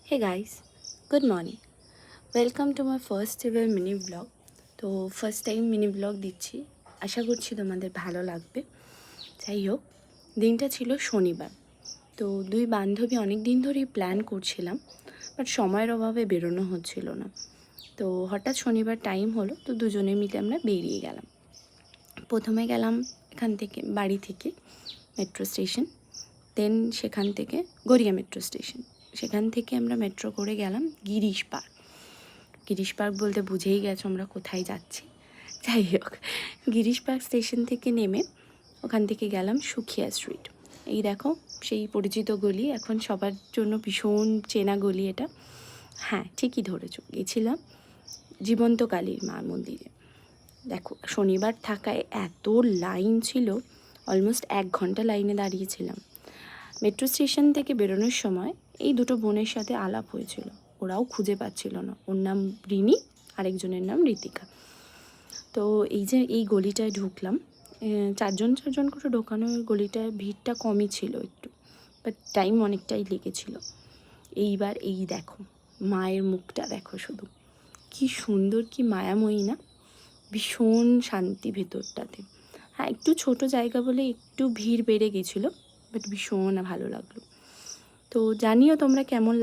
Hey guys, good morning. Welcome to my first ever mini vlog. তো first time mini blog দিচ্ছি, আশা করছি তোমাদের ভালো লাগবে। যাই হোক, দিনটা ছিল শনিবার। তো দুই বান্ধবী অনেক দিন ধরেই প্ল্যান করছিলাম, বাট সময়ের অভাবে বেরোনো হচ্ছিল না। তো হঠাৎ শনিবার টাইম হলো, তো দুজনে মিলে আমরা বেরিয়ে গেলাম। প্রথমে গেলাম এখান থেকে, বাড়ি থেকে মেট্রো স্টেশন, দেন সেখান থেকে গড়িয়া মেট্রো স্টেশন। সেখান থেকে আমরা মেট্রো করে গেলাম গিরিশ পার্ক। গিরিশ পার্ক বলতে বুঝেই গেছো আমরা কোথায় যাচ্ছি। যাই হোক, গিরিশ পার্ক স্টেশন থেকে নেমে ওখান থেকে গেলাম সুখিয়া স্ট্রিট। এই দেখো সেই পরিচিত গলি, এখন সবার জন্য ভীষণ চেনা গলি এটা। হ্যাঁ, ঠিকই ধরেছো, গেছিলাম জীবন্ত কালীর মা মন্দিরে। দেখো, শনিবার থাকায় এত লাইন ছিল, অলমোস্ট 1 ঘন্টা লাইনে দাঁড়িয়েছিলাম। মেট্রো স্টেশন থেকে বেরোনোর সময় এই দুটো বোনের সাথে আলাপ হয়েছিল, ওরাও খুঁজে পাচ্ছিল না। ওর নাম রিনি, আরেকজনের নাম ঋতিকা। তো এই যে এই গলিটায় ঢুকলাম, চারজন চারজন করে ঢোকানো। গলিটায় ভিড়টা কমই ছিল একটু, বাট টাইম অনেকটাই লেগেছিল। এইবার এই দেখো, মায়ের মুখটা দেখো শুধু, কি সুন্দর, কি মায়াময়ী না। ভীষণ শান্তি ভেতরটাতে। হ্যাঁ, একটু ছোট জায়গা বলে একটু ভিড় বেড়ে গেছিলো, বাট ভীষণ ভালো লাগলো। তো জানিও তোমরা কেমন